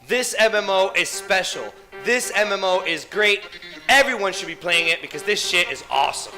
This MMO is special. This MMO is great. Everyone should be playing it because this shit is awesome.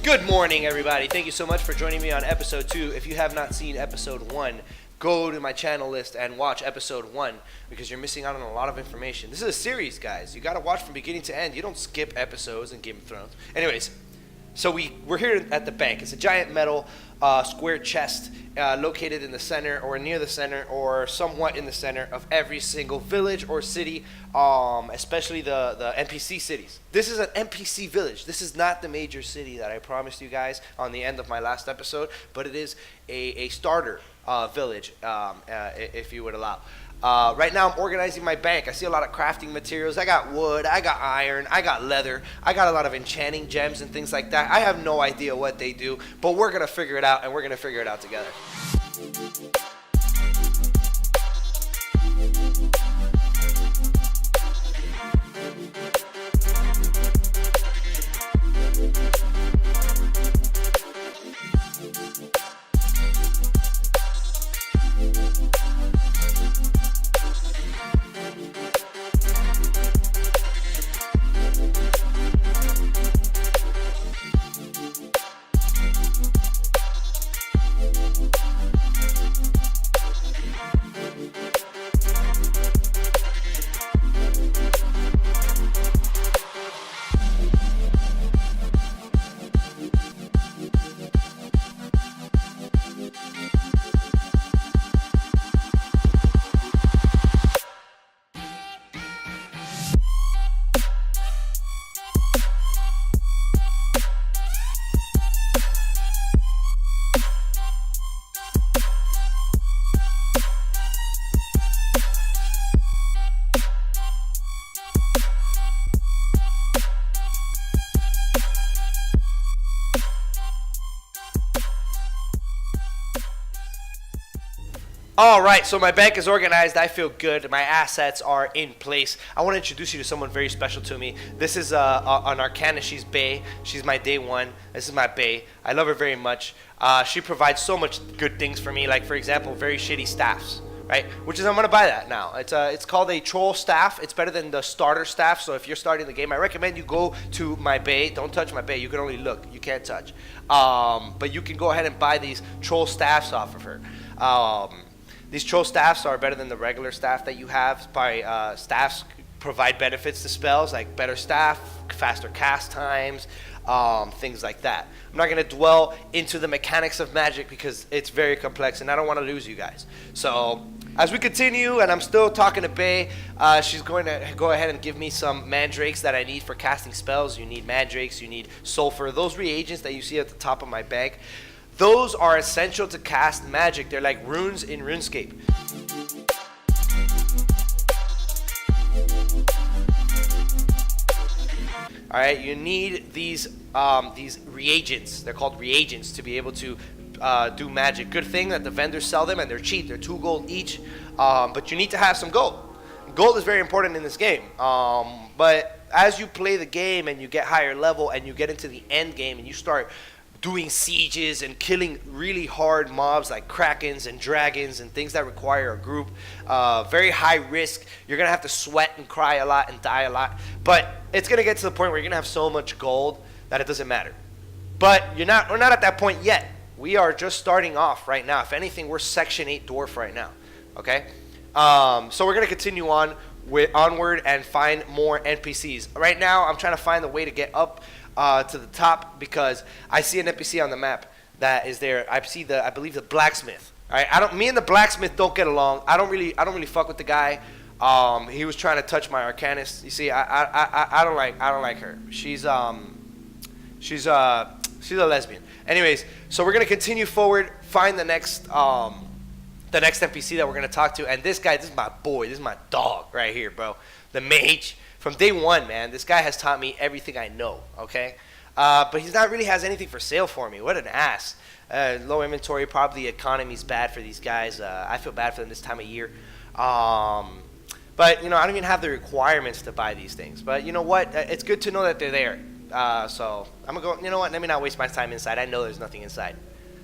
Good morning, everybody. Thank you so much for joining me on episode 2. If you have not seen episode 1, go to my channel list and watch episode 1 because you're missing out on a lot of information. This is a series, guys. You got to watch from beginning to end. You don't skip episodes in Game of Thrones. Anyways, so we're here at the bank. It's a giant metal square chest located in the center or near the center or somewhat in the center of every single village or city, especially the NPC cities. This is an NPC village. This is not the major city that I promised you guys on the end of my last episode, but it is a starter village, if you would allow. Right now I'm organizing my bank. I see a lot of crafting materials. I got wood, I got iron, I got leather, I got a lot of enchanting gems and things like that. I have no idea what they do, but we're going to figure it out, and we're going to figure it out together. All right, so my bank is organized. I feel good. My assets are in place. I want to introduce you to someone very special to me. This is an Arcana. She's Bae. She's my day one. This is my Bae. I love her very much. She provides so much good things for me, like, for example, very shitty staffs, right? Which is, I'm going to buy that now. It's called a troll staff. It's better than the starter staff, so if you're starting the game, I recommend you go to my Bae. Don't touch my Bae. You can only look. You can't touch. But you can go ahead and buy these troll staffs off of her. These troll staffs are better than the regular staff that you have. Staffs provide benefits to spells, like better staff, faster cast times, things like that. I'm not going to dwell into the mechanics of magic because it's very complex and I don't want to lose you guys. So as we continue, and I'm still talking to Bae, she's going to go ahead and give me some mandrakes that I need for casting spells. You need mandrakes, you need sulfur. Those reagents that you see at the top of my bag, those are essential to cast magic. They're like runes in RuneScape. All right, you need these reagents. They're called reagents to be able to do magic. Good thing that the vendors sell them and they're cheap. They're 2 gold each, but you need to have some gold. Gold is very important in this game. But as you play the game and you get higher level and you get into the end game and you start doing sieges and killing really hard mobs like krakens and dragons and things that require a group, very high risk. You're gonna have to sweat and cry a lot and die a lot, but it's gonna get to the point where you're gonna have so much gold that it doesn't matter. But we're not at that point yet. We are just starting off right now. If anything, we're section 8 dwarf right now. Okay, so we're gonna continue onward and find more NPCs. Right now, I'm trying to find the way to get up to the top because I see an NPC on the map that is there. I believe the blacksmith. All right, me and the blacksmith don't get along. I don't really fuck with the guy. He was trying to touch my Arcanist. You see, I don't like her. She's a lesbian. Anyways, so we're gonna continue forward, find the next NPC that we're gonna talk to, and this is my boy, this is my dog right here, bro. The mage, From day one, man, this guy has taught me everything I know, okay? But he's not really has anything for sale for me. What an ass. Low inventory, probably the economy's bad for these guys. I feel bad for them this time of year. But, you know, I don't even have the requirements to buy these things. But you know what? It's good to know that they're there. So I'm going to go, you know what? Let me not waste my time inside. I know there's nothing inside.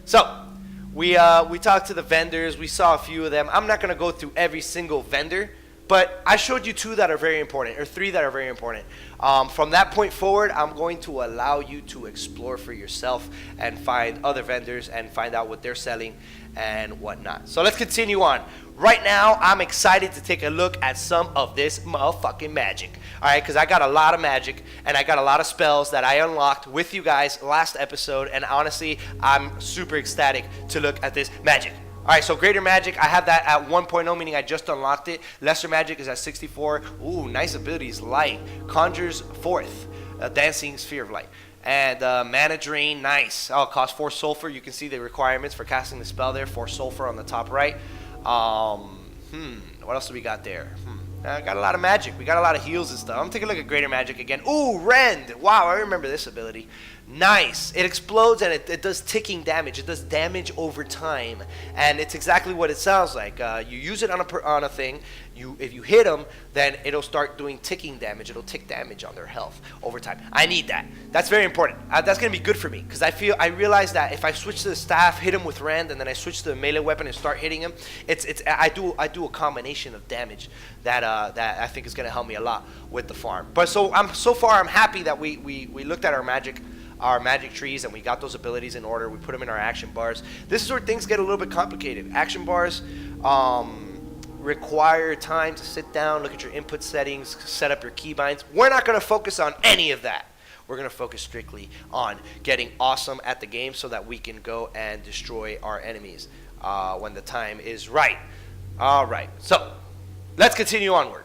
So we talked to the vendors. We saw a few of them. I'm not going to go through every single vendor. But I showed you 2 that are very important, or 3 that are very important. From that point forward, I'm going to allow you to explore for yourself and find other vendors and find out what they're selling and whatnot. So let's continue on. Right now, I'm excited to take a look at some of this motherfucking magic. All right, because I got a lot of magic and I got a lot of spells that I unlocked with you guys last episode. And honestly, I'm super ecstatic to look at this magic. All right, so greater magic, I have that at 1.0, meaning I just unlocked it. Lesser magic is at 64. Ooh, nice abilities. Light. Conjures forth. Dancing sphere of light. And mana drain, nice. Oh, cost 4 sulfur. You can see the requirements for casting the spell there. 4 sulfur on the top right. What else do we got there? I got a lot of magic. We got a lot of heals and stuff. I'm taking a look at greater magic again. Ooh, rend. Wow, I remember this ability. Nice. It explodes and it does ticking damage. It does damage over time, and it's exactly what it sounds like. You use it on a thing. If you hit them, then it'll start doing ticking damage. It'll tick damage on their health over time. I need that. That's very important. That's gonna be good for me because I realize that if I switch to the staff, hit him with rend, and then I switch to the melee weapon and start hitting him, I do a combination of damage that I think is gonna help me a lot with the farm. But so far I'm happy that we looked at our magic trees and we got those abilities in order. We put them in our action bars. This is where things get a little bit complicated. Action bars require time to sit down, look at your input settings, set up your keybinds. We're not going to focus on any of that. We're going to focus strictly on getting awesome at the game so that we can go and destroy our enemies when the time is right. All right, so let's continue onward.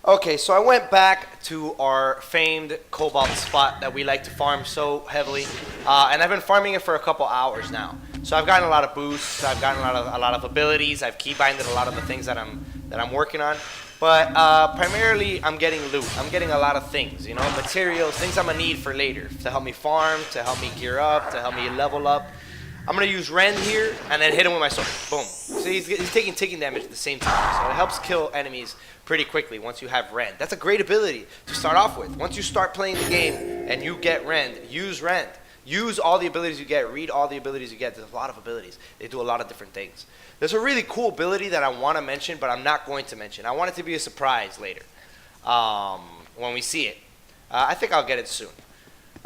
Okay, so I went back to our famed Cobalt spot that we like to farm so heavily, and I've been farming it for a couple hours now. So I've gotten a lot of boosts, I've gotten a lot of abilities, I've keybinded a lot of the things that I'm working on, but primarily I'm getting loot. I'm getting a lot of things, you know, materials, things I'm gonna need for later to help me farm, to help me gear up, to help me level up. I'm going to use rend here and then hit him with my sword. Boom. So he's taking ticking damage at the same time. So it helps kill enemies pretty quickly once you have rend. That's a great ability to start off with. Once you start playing the game and you get rend, use rend. Use all the abilities you get. Read all the abilities you get. There's a lot of abilities. They do a lot of different things. There's a really cool ability that I want to mention, but I'm not going to mention. I want it to be a surprise later when we see it. I think I'll get it soon.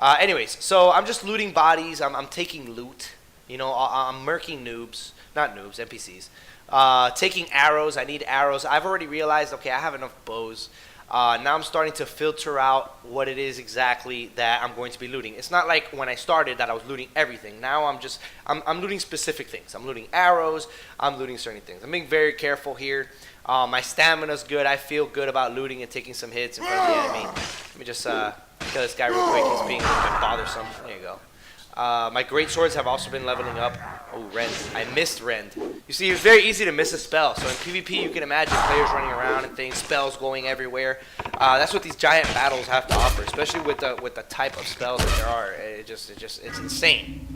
Anyways, so I'm just looting bodies. I'm taking loot. You know, I'm murking noobs, not noobs, NPCs. Taking arrows, I need arrows. I've already realized, okay, I have enough bows. Now I'm starting to filter out what it is exactly that I'm going to be looting. It's not like when I started that I was looting everything. Now I'm looting specific things. I'm looting arrows, I'm looting certain things. I'm being very careful here. My stamina's good. I feel good about looting and taking some hits in front of the enemy. Let me just kill this guy real quick. He's being a little bit bothersome. There you go. My great swords have also been leveling up. Oh, rend. I missed rend. You see, it was very easy to miss a spell. So in PvP, you can imagine players running around and things, spells going everywhere. That's what these giant battles have to offer, especially with the type of spells that there are. It's insane.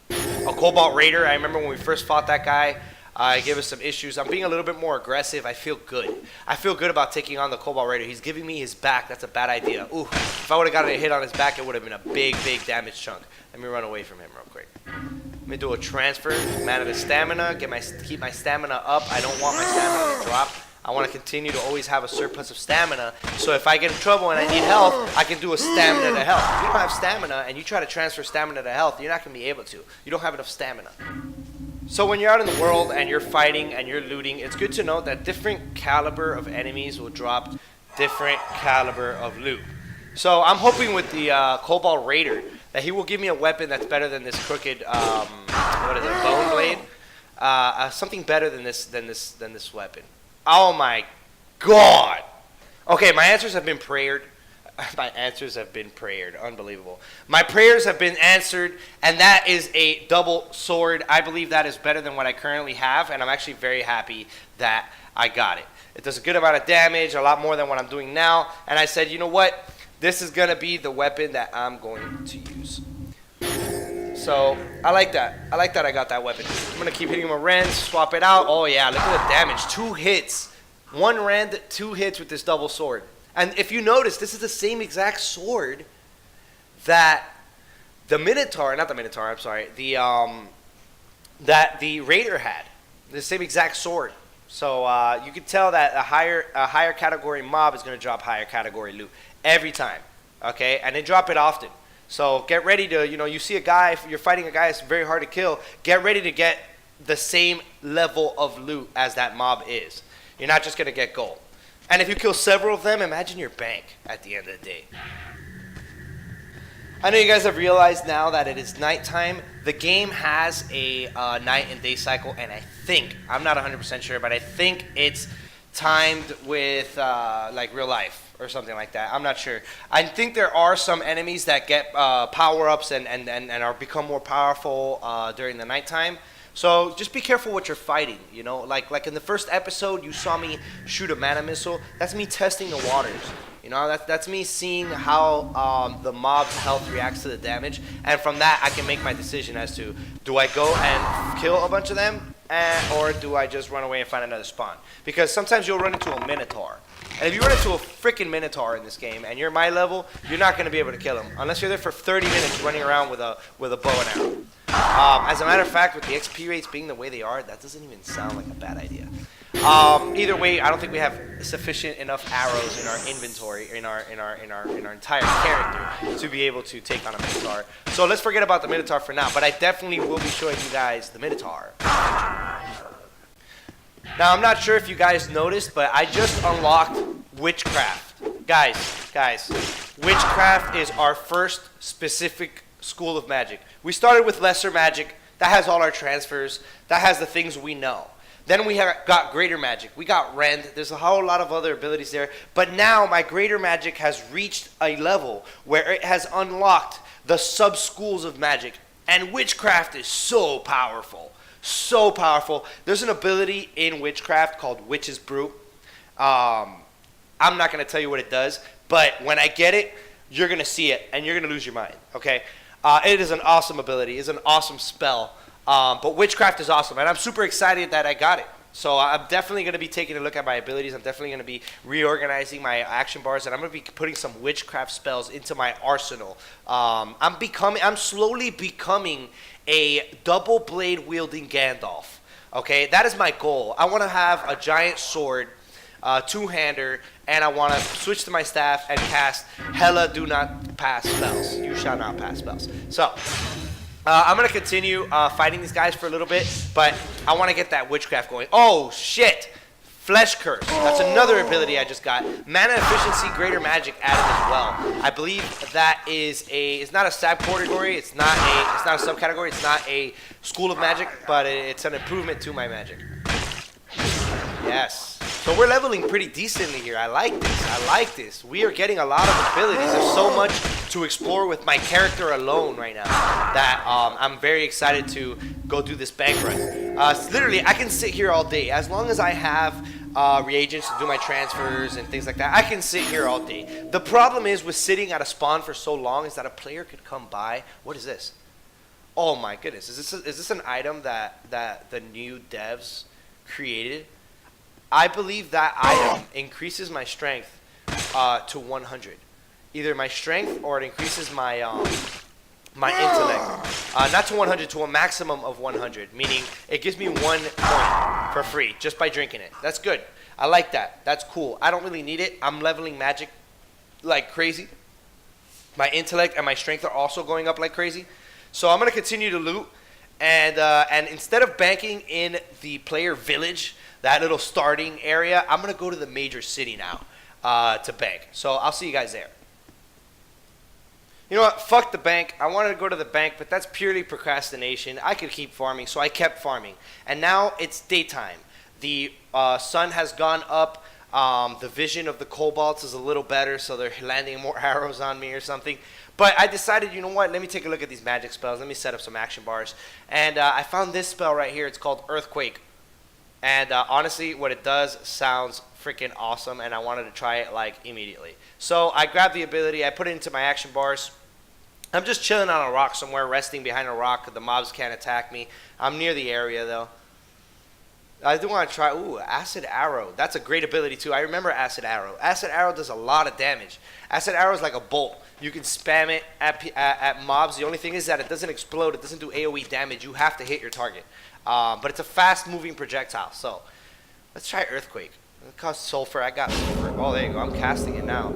A Cobalt Raider. I remember when we first fought that guy. It gave us some issues. I'm being a little bit more aggressive. I feel good. I feel good about taking on the Cobalt Raider. He's giving me his back. That's a bad idea. Ooh, if I would have gotten a hit on his back, it would have been a big damage chunk. Let me run away from him real quick. Let me do a transfer. Mana to stamina. Keep my stamina up. I don't want my stamina to drop. I want to continue to always have a surplus of stamina. So if I get in trouble and I need health, I can do a stamina to health. If you don't have stamina and you try to transfer stamina to health, you're not going to be able to. You don't have enough stamina. So when you're out in the world and you're fighting and you're looting, it's good to know that different caliber of enemies will drop different caliber of loot. So I'm hoping with the Cobalt Raider that he will give me a weapon that's better than this crooked, bone blade. Something better than this weapon. Oh my God! Okay, my answers have been prayed. My answers have been prayed. Unbelievable. My prayers have been answered, and that is a double sword. I believe that is better than what I currently have, and I'm actually very happy that I got it. It does a good amount of damage, a lot more than what I'm doing now. And I said, you know what? This is going to be the weapon that I'm going to use. So I like that. I like that I got that weapon. I'm going to keep hitting him with Rend, swap it out. Oh, yeah, look at the damage. 2 hits. 1 Rend, 2 hits with this double sword. And if you notice, this is the same exact sword that the Minotaur, not the Minotaur, I'm sorry, that the Raider had. The same exact sword. So you can tell that a higher category mob is going to drop higher category loot every time. Okay, and they drop it often. So get ready to, you see a guy, if you're fighting a guy that's very hard to kill, get ready to get the same level of loot as that mob is. You're not just going to get gold. And if you kill several of them, imagine your bank at the end of the day. I know you guys have realized now that it is nighttime. The game has a night and day cycle, and I'm not 100% sure, but I think it's timed with like real life or something like that. I'm not sure. I think there are some enemies that get power-ups and are become more powerful during the nighttime. So just be careful what you're fighting, Like in the first episode, you saw me shoot a mana missile. That's me testing the waters. That's me seeing how the mob's health reacts to the damage. And from that, I can make my decision as to, do I go and kill a bunch of them? Or do I just run away and find another spawn? Because sometimes you'll run into a Minotaur. And if you run into a freaking Minotaur in this game and you're my level, you're not going to be able to kill him. Unless you're there for 30 minutes running around with a bow and arrow. As a matter of fact, with the XP rates being the way they are, that doesn't even sound like a bad idea. Either way, I don't think we have sufficient enough arrows in our inventory, in our entire character, to be able to take on a Minotaur. So let's forget about the Minotaur for now, but I definitely will be showing you guys the Minotaur. Now, I'm not sure if you guys noticed, but I just unlocked Witchcraft. Guys, Witchcraft is our first specific school of magic. We started with Lesser Magic. That has all our transfers. That has the things we know. Then we got Greater Magic. We got Rend. There's a whole lot of other abilities there. But now my Greater Magic has reached a level where it has unlocked the sub-schools of magic. And Witchcraft is so powerful. So powerful. There's an ability in Witchcraft called Witch's Brew. I'm not going to tell you what it does. But when I get it, you're going to see it. And you're going to lose your mind. Okay? It is an awesome ability. It's an awesome spell. But Witchcraft is awesome, and I'm super excited that I got it. So I'm definitely going to be taking a look at my abilities. I'm definitely going to be reorganizing my action bars, and I'm going to be putting some Witchcraft spells into my arsenal. I'm slowly becoming a double blade wielding Gandalf. Okay, that is my goal. I want to have a giant sword, two-hander, and I want to switch to my staff and cast Hella Do Not Pass spells. You shall not pass spells. So I'm going to continue fighting these guys for a little bit, but I want to get that Witchcraft going. Oh, shit. Flesh Curse. That's another ability I just got. Mana Efficiency, Greater Magic added as well. I believe that is it's not a subcategory, it's not a subcategory, it's not a school of magic, but it's an improvement to my magic. Yes. So we're leveling pretty decently here. I like this. We are getting a lot of abilities. There's so much to explore with my character alone right now that I'm very excited to go do this bank run. Literally, I can sit here all day. As long as I have reagents to do my transfers and things like that, I can sit here all day. The problem is with sitting at a spawn for so long is that a player could come by. What is this? Oh my goodness. Is this an item that the new devs created? I believe that item increases my strength to 100. Either my strength or it increases my my intellect. Not to 100, to a maximum of 100. Meaning it gives me 1 point for free just by drinking it. That's good. I like that. That's cool. I don't really need it. I'm leveling magic like crazy. My intellect and my strength are also going up like crazy. So I'm going to continue to loot. And instead of banking in the player village, that little starting area, I'm going to go to the major city now to bank. So I'll see you guys there. You know what? Fuck the bank. I wanted to go to the bank, but that's purely procrastination. I could keep farming, so I kept farming. And now it's daytime. The sun has gone up. The vision of the Cobalts is a little better, so they're landing more arrows on me or something. But I decided, you know what? Let me take a look at these magic spells. Let me set up some action bars. And I found this spell right here. It's called Earthquake. And honestly, what it does sounds freaking awesome, and I wanted to try it like immediately. So I grabbed the ability, I put it into my action bars. I'm just chilling on a rock somewhere, resting behind a rock. The mobs can't attack me. I'm near the area though. I do want to try, Acid Arrow. That's a great ability too. I remember Acid Arrow. Acid Arrow does a lot of damage. Acid Arrow is like a bolt. You can spam it at mobs. The only thing is that it doesn't explode. It doesn't do AoE damage. You have to hit your target. But it's a fast-moving projectile. So let's try Earthquake. It costs sulfur. I got sulfur. Oh, there you go. I'm casting it now.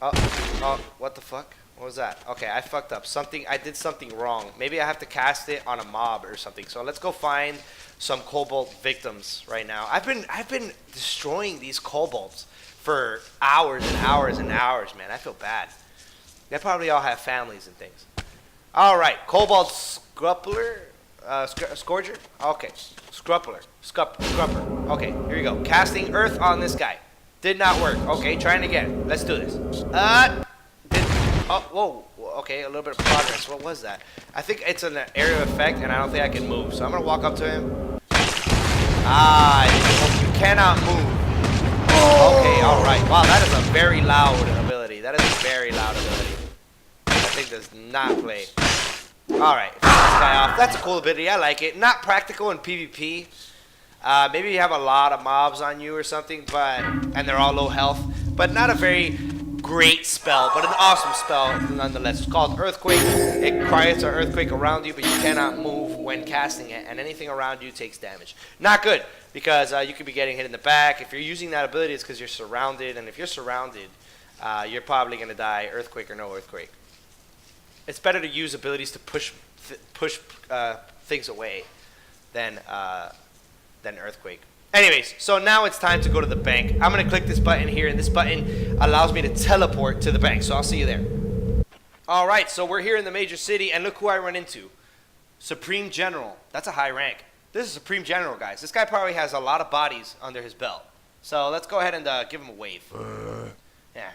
Oh, what the fuck? What was that? Okay, I fucked up. I did something wrong. Maybe I have to cast it on a mob or something. So let's go find some Cobalt victims right now. I've been destroying these Cobalts for hours and hours and hours, man. I feel bad. They probably all have families and things. All right, Cobalt Scrupler, Scourger. Okay, Scrupler, Scrupper. Okay, here we go. Casting Earth on this guy. Did not work. Okay, trying again. Let's do this. Whoa. Okay, a little bit of progress. What was that? I think it's an area effect, and I don't think I can move. So I'm gonna walk up to him. You cannot move. Okay, all right. Wow, that is a very loud ability. That is a very loud ability. That thing does not play. All right, this guy off. That's a cool ability. I like it. Not practical in PvP. Maybe you have a lot of mobs on you or something, and they're all low health. But not a very great spell, but an awesome spell nonetheless. It's called Earthquake. It creates an earthquake around you, but you cannot move when casting it, and anything around you takes damage. Not good, because you could be getting hit in the back. If you're using that ability, it's because you're surrounded, and if you're surrounded, you're probably going to die, Earthquake or no Earthquake. It's better to use abilities to push things away than Earthquake. Anyways, so now it's time to go to the bank. I'm going to click this button here, and this button allows me to teleport to the bank. So I'll see you there. All right, so we're here in the major city, and look who I run into. Supreme General. That's a high rank. This is Supreme General, guys. This guy probably has a lot of bodies under his belt. So let's go ahead and give him a wave. Yeah.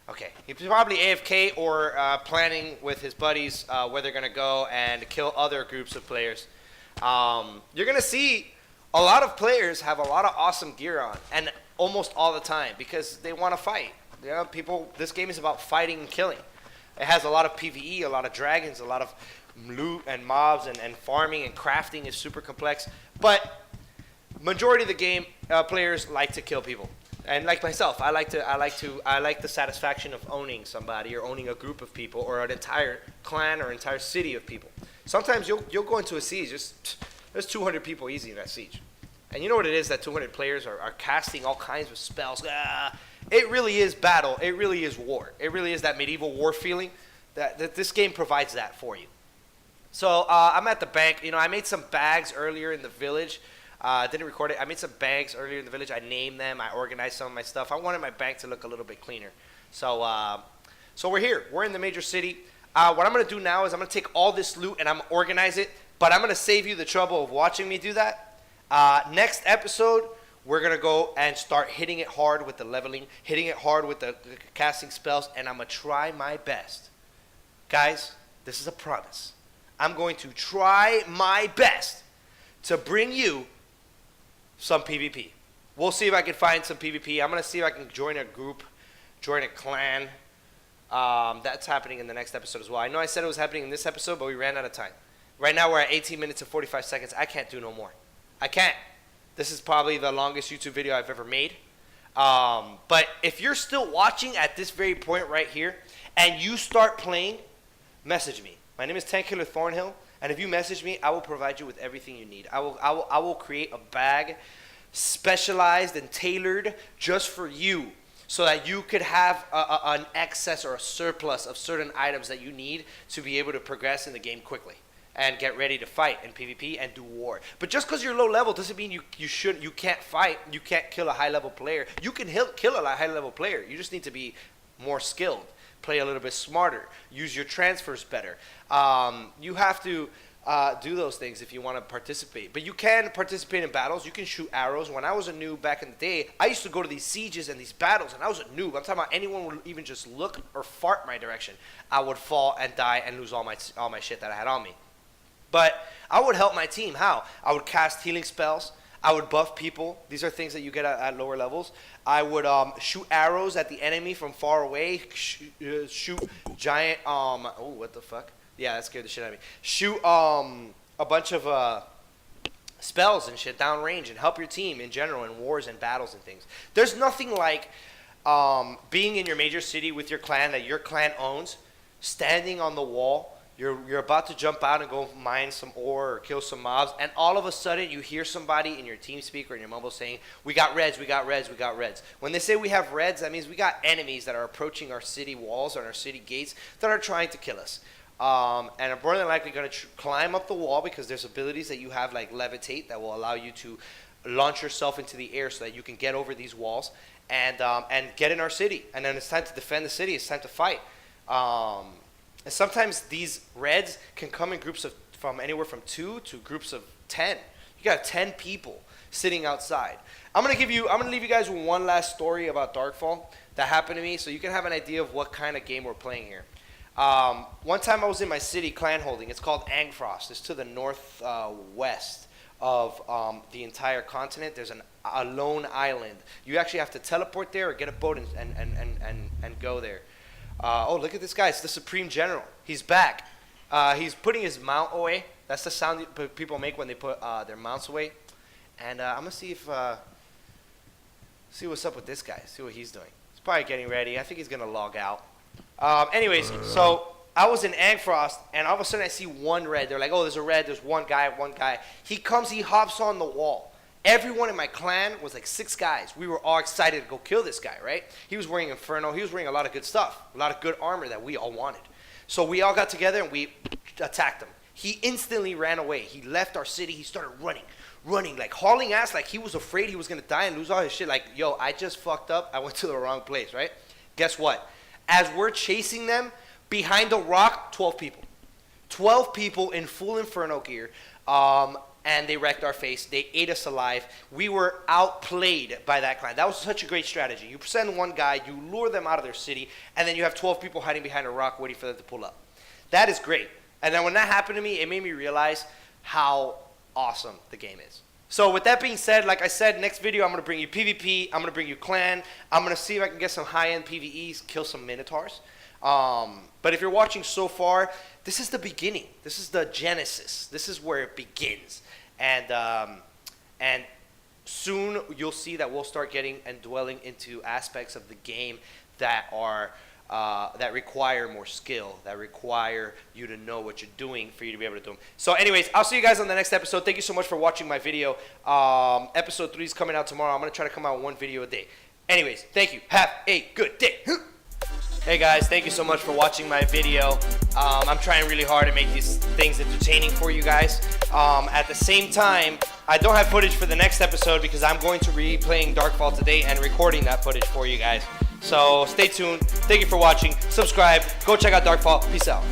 Okay. He's probably AFK or planning with his buddies where they're going to go and kill other groups of players. You're going to see a lot of players have a lot of awesome gear on, and almost all the time, because they want to fight. You know, this game is about fighting and killing. It has a lot of PvE, a lot of dragons, a lot of loot and mobs, and farming and crafting is super complex. But majority of the game, players like to kill people. And like myself, I like the satisfaction of owning somebody or owning a group of people or an entire clan or entire city of people. Sometimes you'll go into a siege, there's 200 people easy in that siege. And you know what it is that 200 players are casting all kinds of spells. It really is battle. It really is war. It really is that medieval war feeling that this game provides that for you. So I'm at the bank. You know, I made some bags earlier in the village. Didn't record it. I made some bags earlier in the village. I named them. I organized some of my stuff. I wanted my bank to look a little bit cleaner. So we're here. We're in the major city. What I'm going to do now is I'm going to take all this loot and I'm going to organize it. But I'm going to save you the trouble of watching me do that. Next episode, we're going to go and start hitting it hard with the leveling, hitting it hard with the casting spells, and I'm going to try my best. Guys, this is a promise. I'm going to try my best to bring you some PvP. We'll see if I can find some PvP. I'm going to see if I can join a group, join a clan. That's happening in the next episode as well. I know I said it was happening in this episode, but we ran out of time. Right now we're at 18 minutes and 45 seconds. I can't do no more. I can't. This is probably the longest YouTube video I've ever made. But if you're still watching at this very point right here and you start playing, message me. My name is Tankiller Thornhill, and if you message me, I will provide you with everything you need. I will create a bag specialized and tailored just for you so that you could have an excess or a surplus of certain items that you need to be able to progress in the game quickly and get ready to fight in PvP and do war. But just because you're low level doesn't mean you can't fight. You can't kill a high level player. You can kill a high level player. You just need to be more skilled, play a little bit smarter, use your transfers better. You have to do those things if you want to participate. But you can participate in battles. You can shoot arrows. When I was a noob back in the day, I used to go to these sieges and these battles, and I was a noob. I'm talking about anyone would even just look or fart my direction, I would fall and die and lose all my shit that I had on me. But I would help my team. How? I would cast healing spells. I would buff people. These are things that you get at lower levels. I would shoot arrows at the enemy from far away. Shoot giant oh, what the fuck? Yeah, that scared the shit out of me. Shoot a bunch of spells and shit downrange and help your team in general in wars and battles and things. There's nothing like being in your major city with your clan that your clan owns, standing on the wall. You're about to jump out and go mine some ore or kill some mobs, and all of a sudden you hear somebody in your team speak or in your mumble saying, we got reds, we got reds, we got reds. When they say we have reds, that means we got enemies that are approaching our city walls and our city gates that are trying to kill us. And are more than likely going to climb up the wall because there's abilities that you have like levitate that will allow you to launch yourself into the air so that you can get over these walls and get in our city. And then it's time to defend the city. It's time to fight. And sometimes these reds can come in groups from anywhere from 2 to groups of 10. You got 10 people sitting outside. I'm gonna leave you guys with one last story about Darkfall that happened to me, so you can have an idea of what kind of game we're playing here. One time I was in my city clan holding. It's called Angfrost. It's to the northwest of the entire continent. There's a lone island. You actually have to teleport there or get a boat and go there. Oh, look at this guy. It's the Supreme General. He's back. He's putting his mount away. That's the sound people make when they put their mounts away. And I'm going to see what's up with this guy. See what he's doing. He's probably getting ready. I think he's going to log out. Anyways, so I was in Angfrost, and all of a sudden I see one red. They're like, oh, there's a red. There's one guy. He comes. He hops on the wall. Everyone in my clan was like 6 guys. We were all excited to go kill this guy, right? He was wearing Inferno. He was wearing a lot of good stuff, a lot of good armor that we all wanted. So we all got together and we attacked him. He instantly ran away. He left our city. He started running, like hauling ass, like he was afraid he was going to die and lose all his shit. Like, yo, I just fucked up. I went to the wrong place, right? Guess what? As we're chasing them, behind a rock, 12 people. 12 people in full Inferno gear. And they wrecked our face. They ate us alive. We were outplayed by that clan. That was such a great strategy. You send one guy, you lure them out of their city, and then you have 12 people hiding behind a rock waiting for them to pull up. That is great. And then when that happened to me, it made me realize how awesome the game is. So with that being said, like I said, next video I'm going to bring you PvP. I'm going to bring you clan. I'm going to see if I can get some high-end PvEs, kill some Minotaurs. But if you're watching so far, this is the beginning. This is the genesis. This is where it begins. And soon you'll see that we'll start getting and dwelling into aspects of the game that are that require more skill, that require you to know what you're doing for you to be able to do them. So anyways, I'll see you guys on the next episode. Thank you so much for watching my video. Episode 3 is coming out tomorrow. I'm going to try to come out with 1 video a day. Anyways, thank you. Have a good day. Hey guys, thank you so much for watching my video. I'm trying really hard to make these things entertaining for you guys. At the same time, I don't have footage for the next episode because I'm going to be playing Darkfall today and recording that footage for you guys. So stay tuned. Thank you for watching. Subscribe. Go check out Darkfall. Peace out.